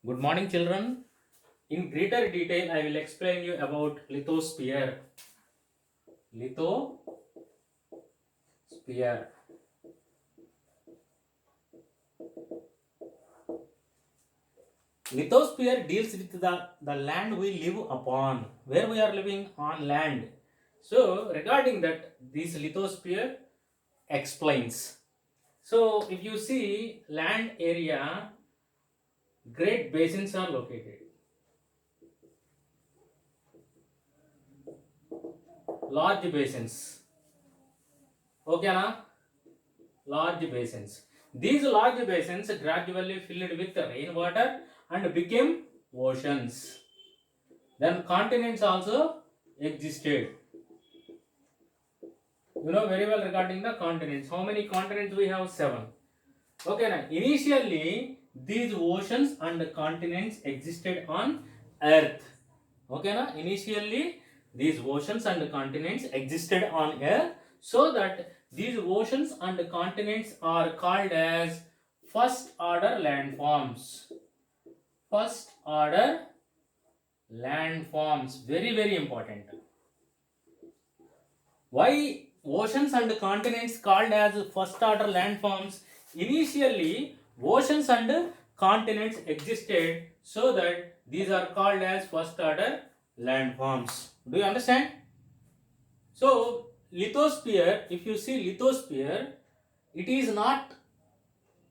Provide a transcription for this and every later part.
Good morning, children. In greater detail, I will explain you about lithosphere. Lithosphere. Lithosphere deals with the land we live upon, where we are living on land. So, regarding that, this lithosphere explains. So, if you see land area, great basins are located. Large basins. Okay, na? Large basins. These large basins gradually filled with rainwater and became oceans. Then continents also existed. You know very well regarding the continents. How many continents we have? 7. Okay, now initially these oceans and continents existed on Earth. Okay, now initially these oceans and continents existed on Earth, so that these oceans and continents are called as first order landforms. First order landforms, very important. Why oceans and continents called as first order landforms? Initially, oceans and continents existed, so that these are called as first order landforms. Do you understand? So, lithosphere, if you see lithosphere, it is not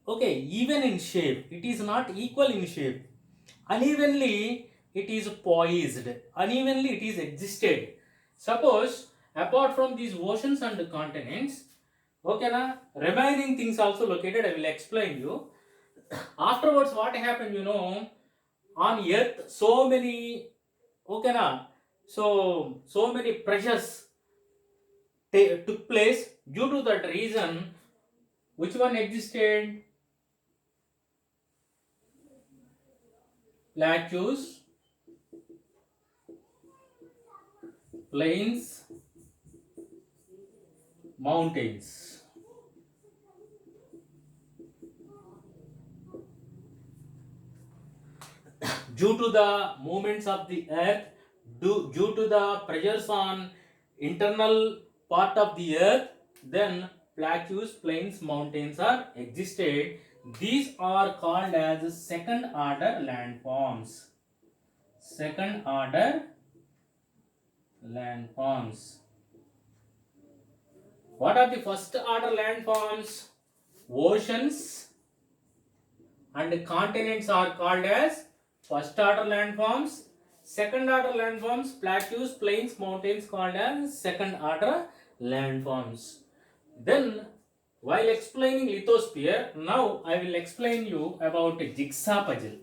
even in shape, it is not equal in shape. Unevenly, it is poised, unevenly, it is existed. Suppose, apart from these oceans and continents, okay, na, remaining things also located, I will explain you. Afterwards, what happened, on earth, so many, okay, na, so many pressures took place. Due to that reason, which one existed? Plateaus, plains, mountains. Due to the movements of the earth, due to the pressures on internal part of the earth, then plateaus, plains, mountains are existed. These are called as second order landforms. Second order landforms. What are the first order landforms? Oceans and continents are called as first order landforms. Second order landforms, plateaus, plains, mountains called as second order landforms. Then, while explaining lithosphere, now I will explain you about a jigsaw puzzle.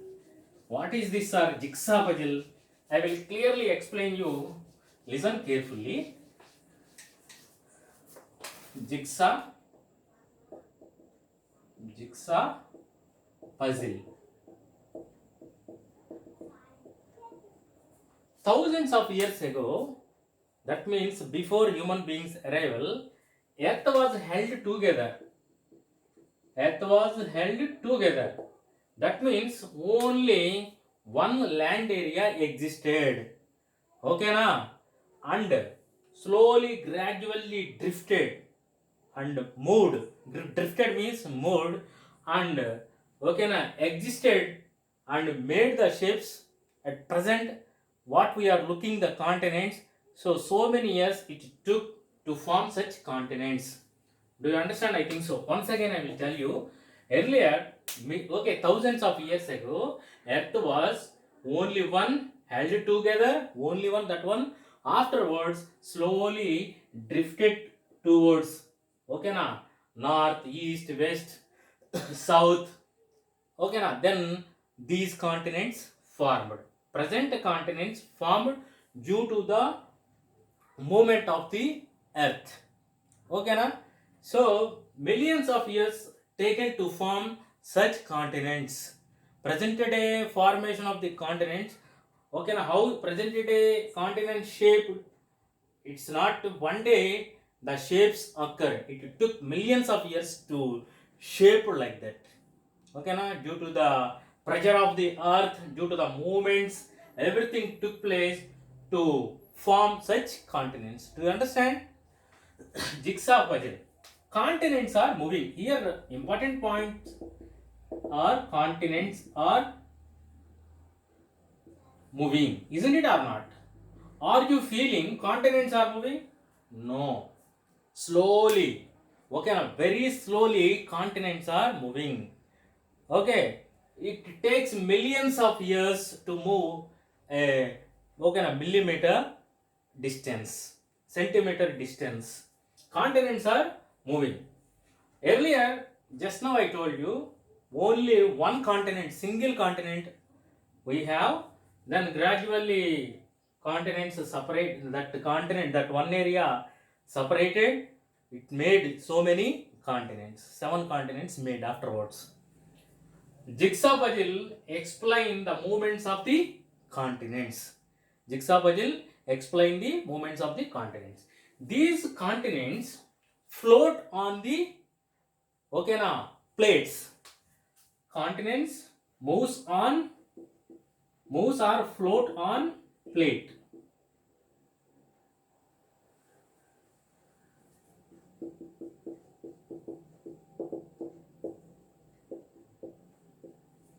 What is this jigsaw puzzle? I will clearly explain you. Listen carefully. Jigsaw puzzle. Thousands of years ago, that means before human beings' arrival, earth was held together. Earth was held together. That means only one land area existed. Okay, na? And slowly, gradually drifted and moved. Drifted means moved and existed and made the shapes. At present, what we are looking the continents. So many years it took to form such continents. Do you understand? I think so. Once again, I will tell you. Earlier, thousands of years ago, Earth was only one, held together, only one, that one. Afterwards, slowly drifted towards, north, east, west, south. Then these continents formed. Present continents formed due to the movement of the earth. So millions of years taken to form such continents. Present day formation of the continents. How present day continent shaped? It's not one day the shapes occur. It took millions of years to shape like that. Due to the pressure of the earth, due to the movements, everything took place to form such continents. Do you understand? Jigsaw puzzle. Continents are moving. Here important points are continents are moving, isn't it or not? Are you feeling continents are moving? No. Slowly. Okay, now very slowly continents are moving. Okay, it takes millions of years to move a millimeter distance, centimeter distance. Continents are moving. Earlier, just now I told you, only one continent, single continent we have. Then gradually continents separate. That continent, that one area separated, it made so many continents. 7 continents made afterwards. Jigsaw puzzle explain the movements of the continents. Jigsaw puzzle explain the movements of the continents. These continents float on the plates. Continents moves or float on plate.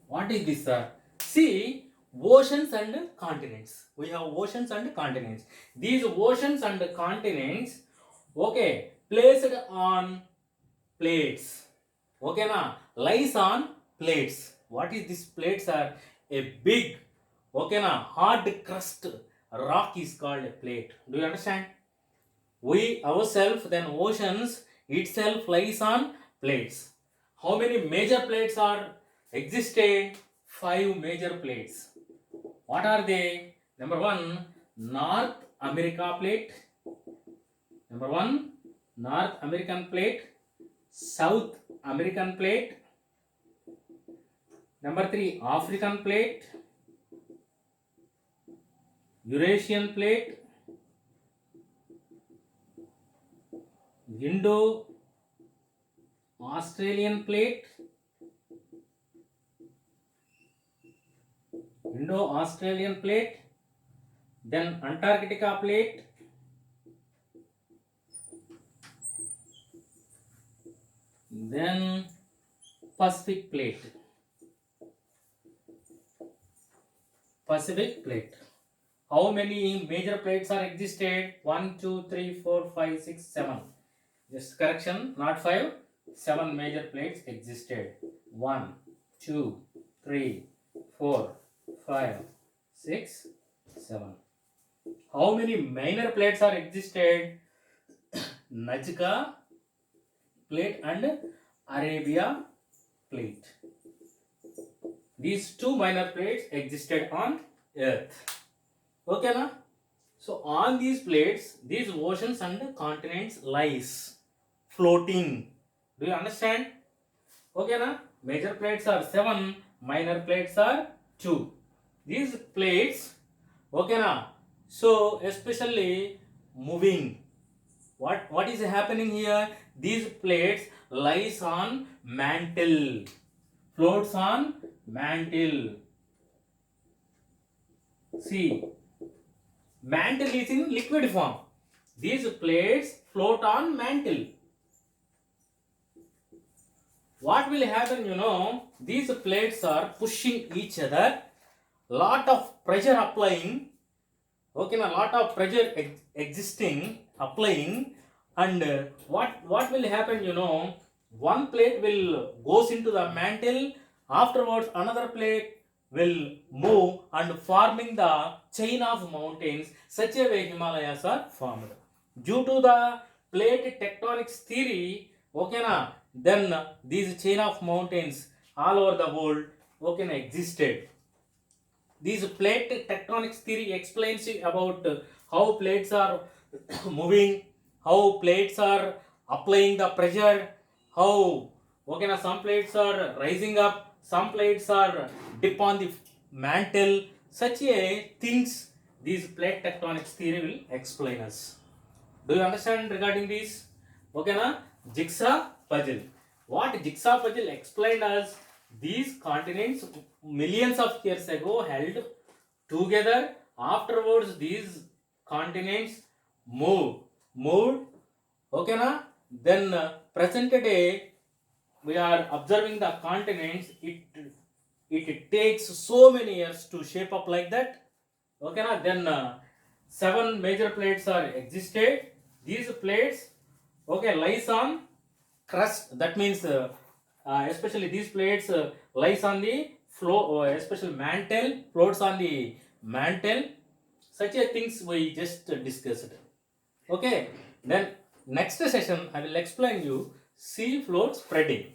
What is this, sir? See, oceans and continents. We have oceans and continents. These oceans and continents, placed on plates. Lies on plates. What is this plates are? A big, hard crust rock is called a plate. Do you understand? We ourselves, then oceans itself lies on plates. How many major plates are existed? 5 major plates. What are they? Number 1, North America plate. Number 1, North American plate. South American plate. Number 3, African plate. Eurasian plate. Indo-Australian plate. Indo-Australian plate. Then Antarctica plate. Then Pacific plate. Pacific plate. How many major plates are existed? 1, 2, 3, 4, 5, 6, 7. Just correction, not 5. 7 major plates existed. 1, 2, 3, 4, 5, 6, 7. How many minor plates are existed? Nazca plate and Arabia plate. These 2 minor plates existed on Earth. Okay, na? So on these plates, these oceans and continents lies floating. Do you understand? Okay, na? Major plates are 7, minor plates are 2. These plates, so especially moving. What is happening here? These plates lies on mantle, floats on mantle. See, mantle is in liquid form. These plates float on mantle. What will happen, these plates are pushing each other, lot of pressure applying, lot of pressure existing, applying, and what will happen, one plate will goes into the mantle, afterwards another plate will move and forming the chain of mountains. Such a way Himalayas are formed. Due to the plate tectonics theory, then these chain of mountains all over the world, existed. These plate tectonics theory explains about how plates are moving, how plates are applying the pressure, how some plates are rising up, some plates are dip on the mantle. Such a things these plate tectonics theory will explain us. Do you understand regarding this? Jigsaw puzzle. What jigsaw puzzle explained us? these continents millions of years ago held together. Afterwards these continents moved. Okay na? Then present day we are observing the continents. It takes so many years to shape up like that. Okay na? Then 7 major plates are existed. These plates, okay, lies on crust. That means especially these plates lies on the floor, especially mantle, floats on the mantle. Such a things we just discussed. Okay, then next session I will explain you sea floor spreading.